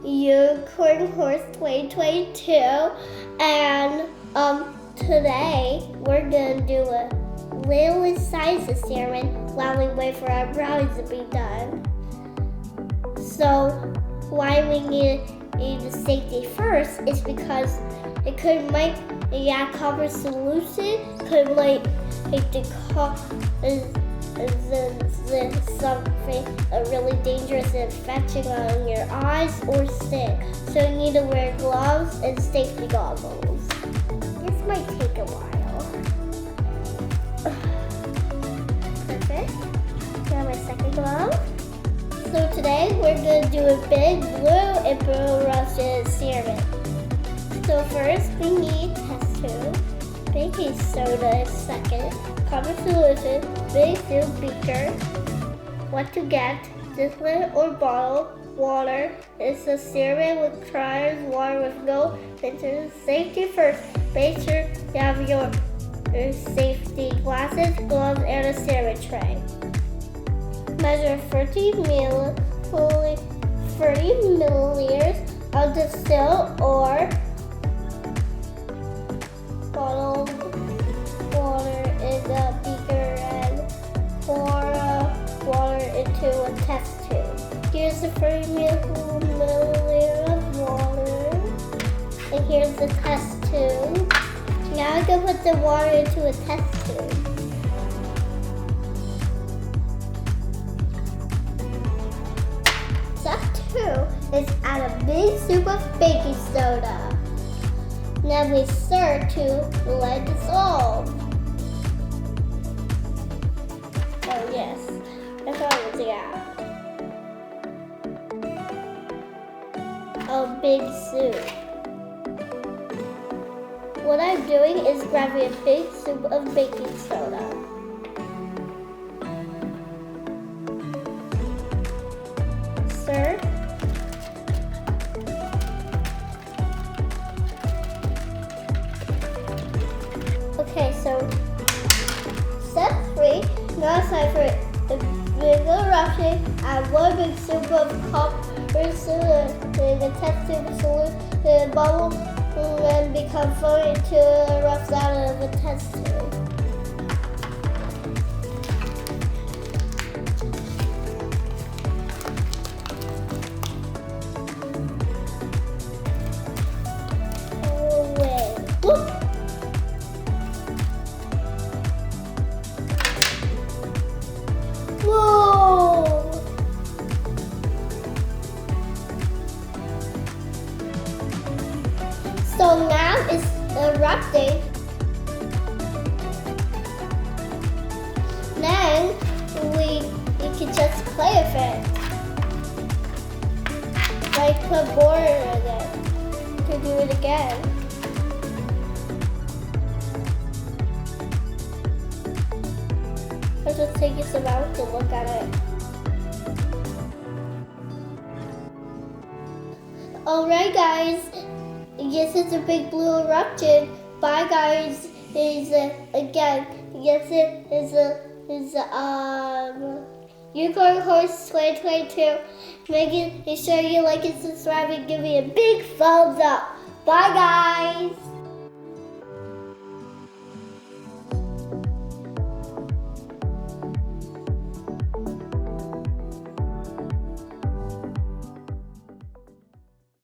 Unicorn Horse 2022, and today we're gonna do a little science experiment while we wait for our brownies to be done. So why we need the safety first is because it could make copper solution could make the something really dangerous infection on your eyes or skin. So you need to wear gloves and safety goggles. This might take a while. Perfect. Now my second glove. So today we're going to do a big blue and blue Eruption experiment. So first we need test tube, baking soda second, copper solution, big soup beaker. What to get, distillate or bottle, water. It's a experiment with trials, water with no filters. Safety first. Make sure you have your safety glasses, gloves, and a experiment tray. Measure 30 milliliters of distilled or bottled water in the beaker and pour water into a test tube. Here's the 30 milliliters of water, and here's the test tube. Now I'm going to put the water into a test tube. Step 2 is add a big scoop of baking soda. Now we stir to let it dissolve. Oh yes, I thought it was a big soup. What I'm doing is grabbing a big scoop of baking soda. Stir. Okay, so step 3, now it's time for a big eruption. Add 1 big scoop of copper solution in the test tube solution in a bubble and become foamy until it erupts out of the test tube. Whoop. Whoa! So now it's erupting. Then we can just play with it. Like put water in it to do it again. Let's just take some out to look at it. Alright guys, yes, it's a big blue eruption. Bye guys. Again, yes, it is Unicorn Horse 2022. Make sure you like and subscribe and give me a big thumbs up. Bye guys.